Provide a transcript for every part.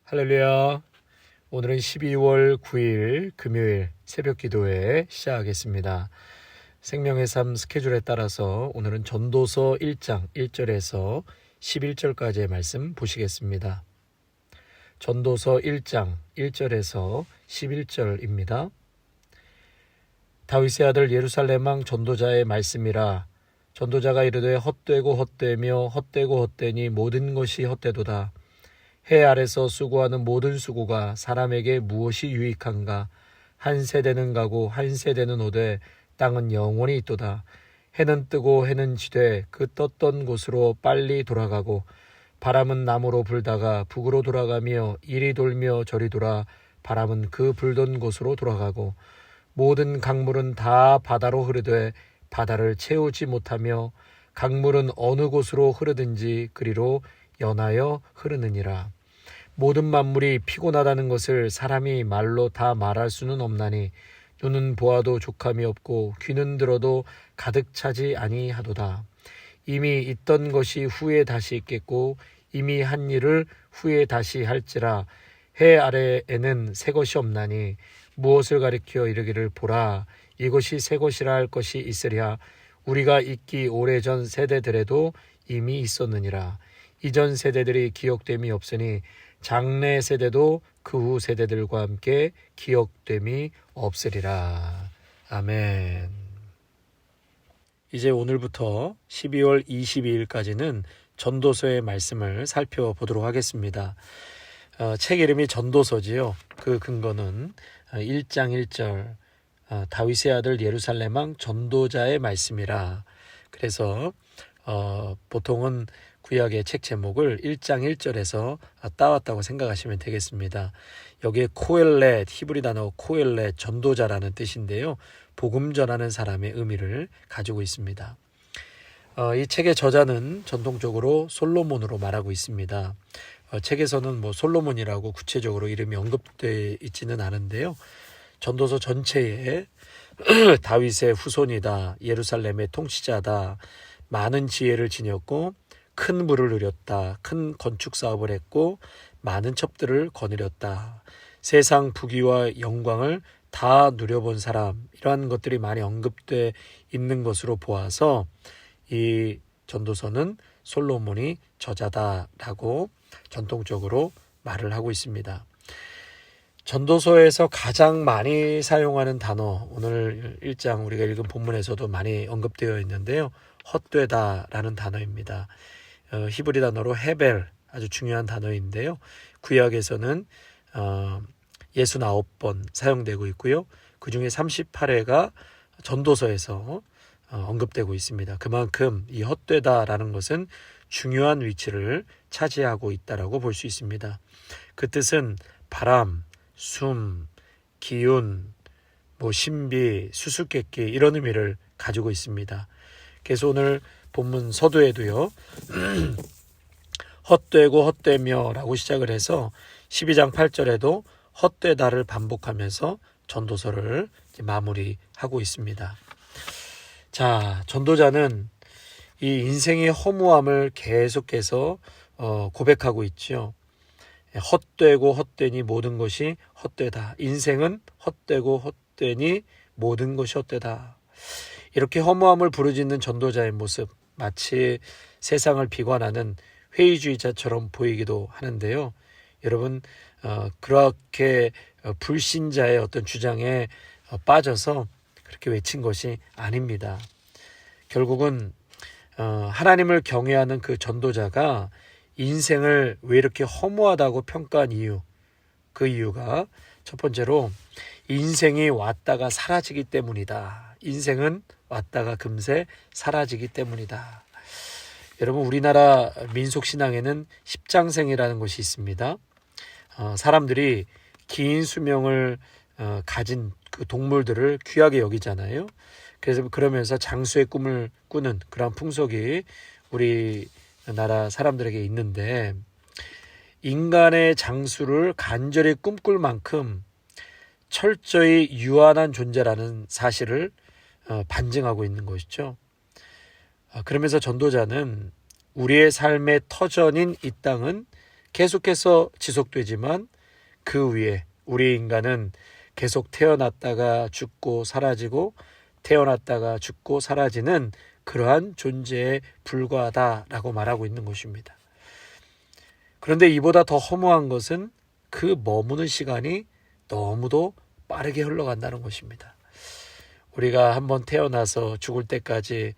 할렐루야. 오늘은 12월 9일 금요일 새벽 기도회 시작하겠습니다. 생명의 삶 스케줄에 따라서 오늘은 전도서 1장 1절에서 11절까지의 말씀 보시겠습니다. 전도서 1장 1절에서 11절입니다. 다윗의 아들 예루살렘 왕 전도자의 말씀이라. 전도자가 이르되 헛되고 헛되며 헛되고 헛되니 모든 것이 헛되도다. 해 아래서 수고하는 모든 수고가 사람에게 무엇이 유익한가? 한 세대는 가고 한 세대는 오되 땅은 영원히 있도다. 해는 뜨고 해는 지되 그 떴던 곳으로 빨리 돌아가고 바람은 남으로 불다가 북으로 돌아가며 이리 돌며 저리 돌아 바람은 그 불던 곳으로 돌아가고 모든 강물은 다 바다로 흐르되 바다를 채우지 못하며 강물은 어느 곳으로 흐르든지 그리로 연하여 흐르느니라. 모든 만물이 피곤하다는 것을 사람이 말로 다 말할 수는 없나니 눈은 보아도 족함이 없고 귀는 들어도 가득 차지 아니하도다. 이미 있던 것이 후에 다시 있겠고 이미 한 일을 후에 다시 할지라. 해 아래에는 새 것이 없나니 무엇을 가리켜 이르기를 보라 이것이 새 것이라 할 것이 있으랴. 우리가 있기 오래전 세대들에도 이미 있었느니라. 이전 세대들이 기억됨이 없으니 장래 세대도 그 후 세대들과 함께 기억됨이 없으리라. 아멘. 이제 오늘부터 12월 22일까지는 전도서의 말씀을 살펴보도록 하겠습니다. 책 이름이 전도서지요. 그 근거는 1장 1절 다윗의 아들 예루살렘 왕 전도자의 말씀이라. 그래서 보통은 구약의 책 제목을 1장 1절에서 따왔다고 생각하시면 되겠습니다. 여기에 코엘렛, 히브리 단어 코엘렛, 전도자라는 뜻인데요. 복음 전하는 사람의 의미를 가지고 있습니다. 이 책의 저자는 전통적으로 솔로몬으로 말하고 있습니다. 책에서는 솔로몬이라고 구체적으로 이름이 언급되어 있지는 않은데요. 전도서 전체에 다윗의 후손이다, 예루살렘의 통치자다, 많은 지혜를 지녔고 큰 부를 누렸다, 큰 건축 사업을 했고 많은 첩들을 거느렸다, 세상 부귀와 영광을 다 누려본 사람, 이러한 것들이 많이 언급되어 있는 것으로 보아서 이 전도서는 솔로몬이 저자다라고 전통적으로 말을 하고 있습니다. 전도서에서 가장 많이 사용하는 단어, 오늘 1장 우리가 읽은 본문에서도 많이 언급되어 있는데요. 헛되다라는 단어입니다. 히브리 단어로 헤벨, 아주 중요한 단어인데요. 구약에서는 69번 사용되고 있고요. 그 중에 38회가 전도서에서 언급되고 있습니다. 그만큼 이 헛되다라는 것은 중요한 위치를 차지하고 있다라고 볼 수 있습니다. 그 뜻은 바람, 숨, 기운, 신비, 수수께끼 이런 의미를 가지고 있습니다. 그래서 오늘 본문 서두에도요. 헛되고 헛되며 라고 시작을 해서 12장 8절에도 헛되다를 반복하면서 전도서를 마무리하고 있습니다. 자, 전도자는 이 인생의 허무함을 계속해서 고백하고 있죠. 헛되고 헛되니 모든 것이 헛되다. 인생은 헛되고 헛되니 모든 것이 헛되다. 이렇게 허무함을 부르짖는 전도자의 모습, 마치 세상을 비관하는 회의주의자처럼 보이기도 하는데요. 여러분, 그렇게 불신자의 어떤 주장에 빠져서 그렇게 외친 것이 아닙니다. 결국은 하나님을 경외하는 그 전도자가 인생을 왜 이렇게 허무하다고 평가한 이유, 그 이유가 첫 번째로 인생이 왔다가 사라지기 때문이다. 인생은 왔다가 금세 사라지기 때문이다. 여러분, 우리나라 민속신앙에는 십장생이라는 것이 있습니다. 사람들이 긴 수명을 가진 그 동물들을 귀하게 여기잖아요. 그래서 그러면서 장수의 꿈을 꾸는 그런 풍속이 우리나라 사람들에게 있는데, 인간의 장수를 간절히 꿈꿀 만큼 철저히 유한한 존재라는 사실을 반증하고 있는 것이죠. 그러면서 전도자는 우리의 삶의 터전인 이 땅은 계속해서 지속되지만 그 위에 우리 인간은 계속 태어났다가 죽고 사라지고 태어났다가 죽고 사라지는 그러한 존재에 불과하다라고 말하고 있는 것입니다. 그런데 이보다 더 허무한 것은 그 머무는 시간이 너무도 빠르게 흘러간다는 것입니다. 우리가 한번 태어나서 죽을 때까지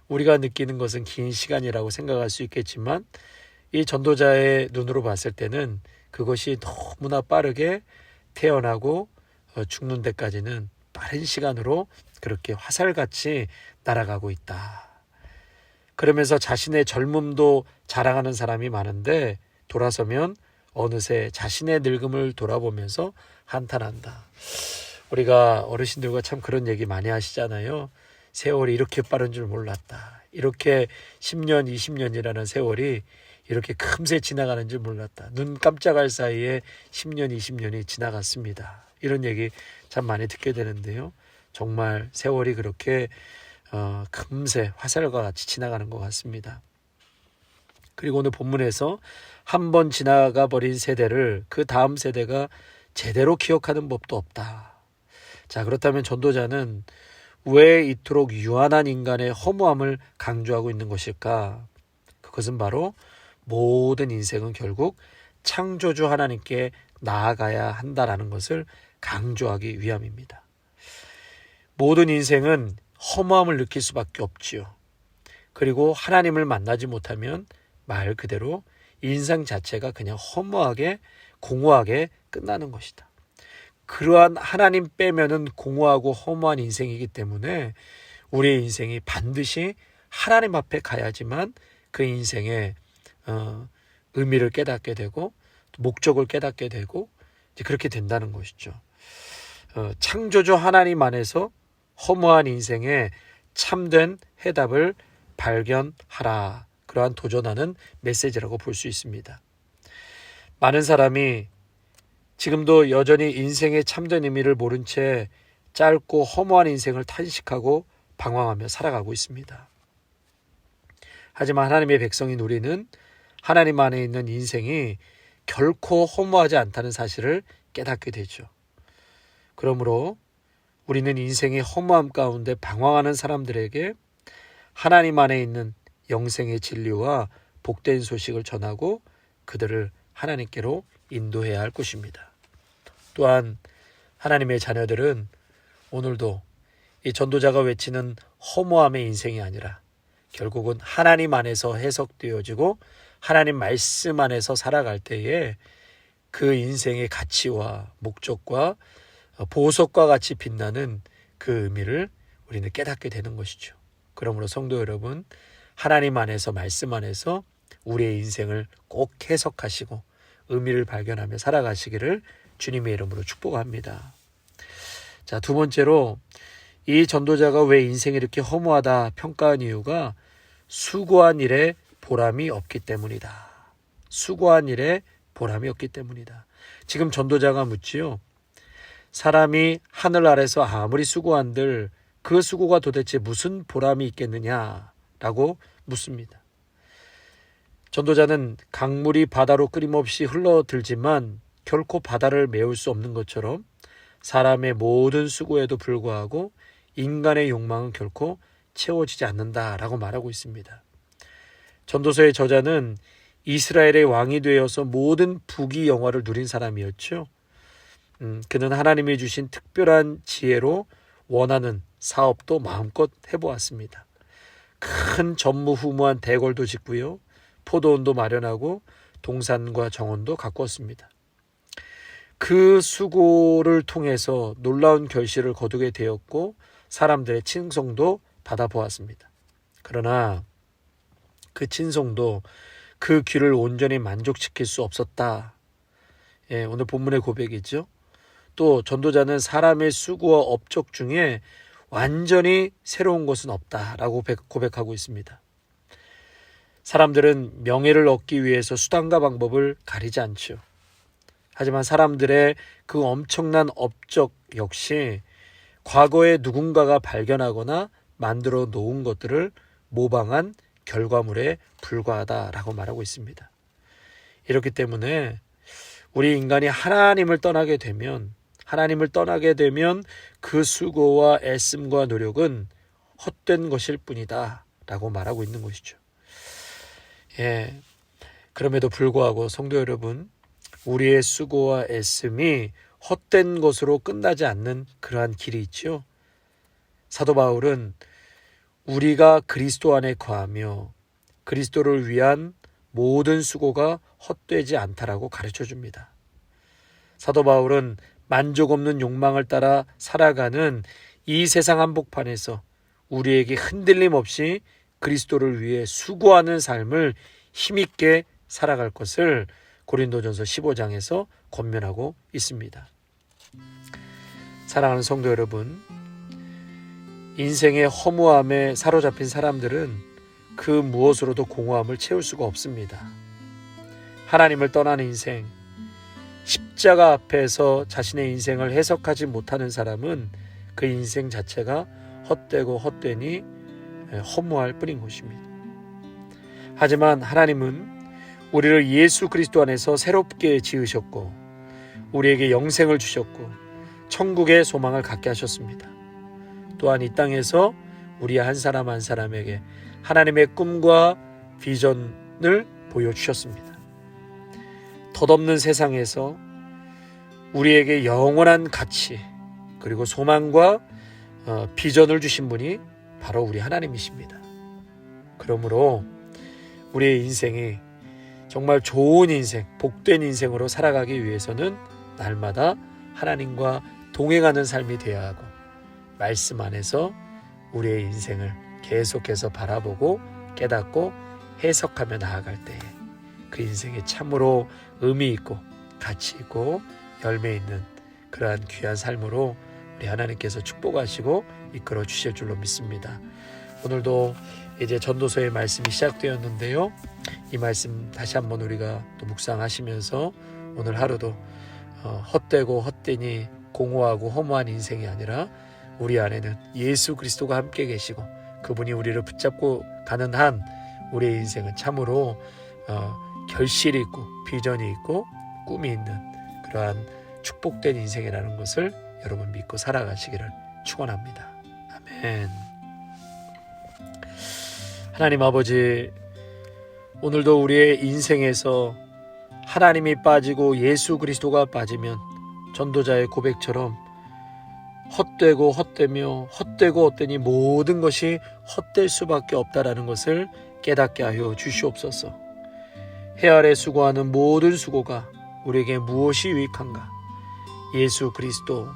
우리가 느끼는 것은 긴 시간이라고 생각할 수 있겠지만 이 전도자의 눈으로 봤을 때는 그것이 너무나 빠르게 태어나고 죽는 데까지는 빠른 시간으로 그렇게 화살같이 날아가고 있다. 그러면서 자신의 젊음도 자랑하는 사람이 많은데 돌아서면 어느새 자신의 늙음을 돌아보면서 한탄한다. 우리가 어르신들과 참 그런 얘기 많이 하시잖아요. 세월이 이렇게 빠른 줄 몰랐다. 이렇게 10년, 20년이라는 세월이 이렇게 금세 지나가는 줄 몰랐다. 눈 깜짝할 사이에 10년, 20년이 지나갔습니다. 이런 얘기 참 많이 듣게 되는데요. 정말 세월이 그렇게 금세 화살과 같이 지나가는 것 같습니다. 그리고 오늘 본문에서 한 번 지나가 버린 세대를 그 다음 세대가 제대로 기억하는 법도 없다. 자, 그렇다면 전도자는 왜 이토록 유한한 인간의 허무함을 강조하고 있는 것일까? 그것은 바로 모든 인생은 결국 창조주 하나님께 나아가야 한다라는 것을 강조하기 위함입니다. 모든 인생은 허무함을 느낄 수밖에 없지요. 그리고 하나님을 만나지 못하면 말 그대로 인생 자체가 그냥 허무하게 공허하게 끝나는 것이다. 그러한 하나님 빼면은 공허하고 허무한 인생이기 때문에 우리의 인생이 반드시 하나님 앞에 가야지만 그 인생의 의미를 깨닫게 되고 목적을 깨닫게 되고 이제 그렇게 된다는 것이죠. 창조주 하나님 안에서 허무한 인생에 참된 해답을 발견하라. 그러한 도전하는 메시지라고 볼 수 있습니다. 많은 사람이 지금도 여전히 인생의 참된 의미를 모른 채 짧고 허무한 인생을 탄식하고 방황하며 살아가고 있습니다. 하지만 하나님의 백성인 우리는 하나님 안에 있는 인생이 결코 허무하지 않다는 사실을 깨닫게 되죠. 그러므로 우리는 인생의 허무함 가운데 방황하는 사람들에게 하나님 안에 있는 영생의 진리와 복된 소식을 전하고 그들을 하나님께로 인도해야 할 것입니다. 또한 하나님의 자녀들은 오늘도 이 전도자가 외치는 허무함의 인생이 아니라 결국은 하나님 안에서 해석되어지고 하나님 말씀 안에서 살아갈 때에 그 인생의 가치와 목적과 보석과 같이 빛나는 그 의미를 우리는 깨닫게 되는 것이죠. 그러므로 성도 여러분, 하나님 안에서 말씀 안에서 우리의 인생을 꼭 해석하시고 의미를 발견하며 살아가시기를 주님의 이름으로 축복합니다. 자, 두 번째로 이 전도자가 왜 인생이 이렇게 허무하다 평가한 이유가 수고한 일에 보람이 없기 때문이다. 수고한 일에 보람이 없기 때문이다. 지금 전도자가 묻지요. 사람이 하늘 아래서 아무리 수고한들 그 수고가 도대체 무슨 보람이 있겠느냐라고 묻습니다. 전도자는 강물이 바다로 끊임없이 흘러들지만 결코 바다를 메울 수 없는 것처럼 사람의 모든 수고에도 불구하고 인간의 욕망은 결코 채워지지 않는다라고 말하고 있습니다. 전도서의 저자는 이스라엘의 왕이 되어서 모든 부귀 영화를 누린 사람이었죠. 그는 하나님이 주신 특별한 지혜로 원하는 사업도 마음껏 해보았습니다. 큰 전무후무한 대궐도 짓고요. 포도원도 마련하고 동산과 정원도 가꾸었습니다. 그 수고를 통해서 놀라운 결실을 거두게 되었고 사람들의 칭송도 받아보았습니다. 그러나 그 칭송도 그 귀를 온전히 만족시킬 수 없었다. 오늘 본문의 고백이죠. 또 전도자는 사람의 수고와 업적 중에 완전히 새로운 것은 없다라고 고백하고 있습니다. 사람들은 명예를 얻기 위해서 수단과 방법을 가리지 않죠. 하지만 사람들의 그 엄청난 업적 역시 과거에 누군가가 발견하거나 만들어 놓은 것들을 모방한 결과물에 불과하다라고 말하고 있습니다. 이렇기 때문에 우리 인간이 하나님을 떠나게 되면 그 수고와 애씀과 노력은 헛된 것일 뿐이다 라고 말하고 있는 것이죠. 그럼에도 불구하고 성도 여러분, 우리의 수고와 애씀이 헛된 것으로 끝나지 않는 그러한 길이 있죠. 사도 바울은 우리가 그리스도 안에 거하며 그리스도를 위한 모든 수고가 헛되지 않다라고 가르쳐 줍니다. 사도 바울은 만족 없는 욕망을 따라 살아가는 이 세상 한복판에서 우리에게 흔들림 없이 그리스도를 위해 수고하는 삶을 힘있게 살아갈 것을 고린도전서 15장에서 권면하고 있습니다. 사랑하는 성도 여러분, 인생의 허무함에 사로잡힌 사람들은 그 무엇으로도 공허함을 채울 수가 없습니다. 하나님을 떠나는 인생, 십자가 앞에서 자신의 인생을 해석하지 못하는 사람은 그 인생 자체가 헛되고 헛되니 허무할 뿐인 것입니다. 하지만 하나님은 우리를 예수 그리스도 안에서 새롭게 지으셨고 우리에게 영생을 주셨고 천국의 소망을 갖게 하셨습니다. 또한 이 땅에서 우리 한 사람 한 사람에게 하나님의 꿈과 비전을 보여주셨습니다. 덧없는 세상에서 우리에게 영원한 가치 그리고 소망과 비전을 주신 분이 바로 우리 하나님이십니다. 그러므로 우리의 인생이 정말 좋은 인생, 복된 인생으로 살아가기 위해서는 날마다 하나님과 동행하는 삶이 되어야 하고 말씀 안에서 우리의 인생을 계속해서 바라보고 깨닫고 해석하며 나아갈 때에 그 인생이 참으로 의미 있고 가치 있고 열매 있는 그러한 귀한 삶으로 우리 하나님께서 축복하시고 이끌어 주실 줄로 믿습니다. 오늘도 이제 전도서의 말씀이 시작되었는데요. 이 말씀 다시 한번 우리가 또 묵상하시면서 오늘 하루도 헛되고 헛되니 공허하고 허무한 인생이 아니라 우리 안에는 예수 그리스도가 함께 계시고 그분이 우리를 붙잡고 가는 한 우리의 인생은 참으로 결실이 있고 비전이 있고 꿈이 있는 그러한 축복된 인생이라는 것을 여러분 믿고 살아가시기를 축원합니다. 아멘. 하나님 아버지, 오늘도 우리의 인생에서 하나님이 빠지고 예수 그리스도가 빠지면 전도자의 고백처럼 헛되고 헛되며 헛되고 헛되니 모든 것이 헛될 수밖에 없다라는 것을 깨닫게 하여 주시옵소서. 해 아래 수고하는 모든 수고가 우리에게 무엇이 유익한가? 예수 그리스도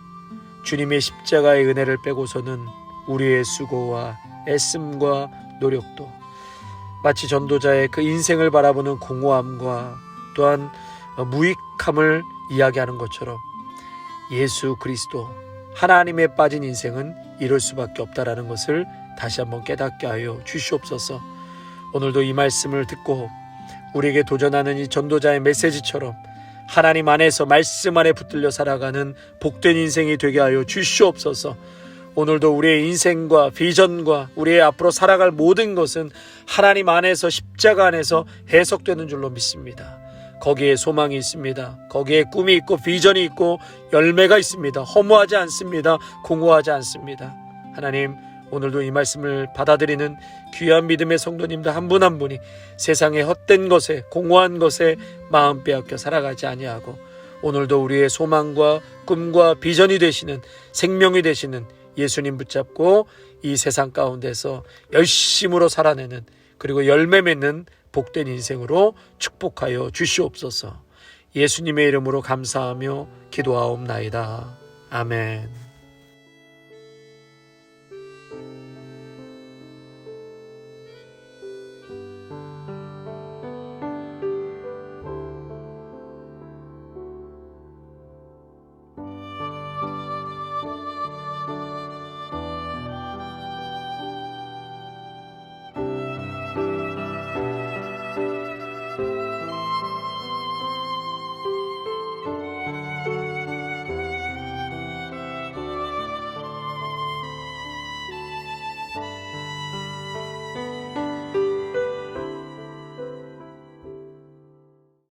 주님의 십자가의 은혜를 빼고서는 우리의 수고와 애씀과 노력도 마치 전도자의 그 인생을 바라보는 공허함과 또한 무익함을 이야기하는 것처럼 예수 그리스도 하나님에 빠진 인생은 이럴 수밖에 없다라는 것을 다시 한번 깨닫게 하여 주시옵소서. 오늘도 이 말씀을 듣고 우리에게 도전하는 이 전도자의 메시지처럼 하나님 안에서 말씀 안에 붙들려 살아가는 복된 인생이 되게 하여 주시옵소서. 오늘도 우리의 인생과 비전과 우리의 앞으로 살아갈 모든 것은 하나님 안에서 십자가 안에서 해석되는 줄로 믿습니다. 거기에 소망이 있습니다. 거기에 꿈이 있고 비전이 있고 열매가 있습니다. 허무하지 않습니다. 공허하지 않습니다. 하나님, 오늘도 이 말씀을 받아들이는 귀한 믿음의 성도님들 한 분 한 분이 세상의 헛된 것에 공허한 것에 마음 빼앗겨 살아가지 아니하고 오늘도 우리의 소망과 꿈과 비전이 되시는 생명이 되시는 예수님 붙잡고 이 세상 가운데서 열심으로 살아내는 그리고 열매 맺는 복된 인생으로 축복하여 주시옵소서. 예수님의 이름으로 감사하며 기도하옵나이다. 아멘.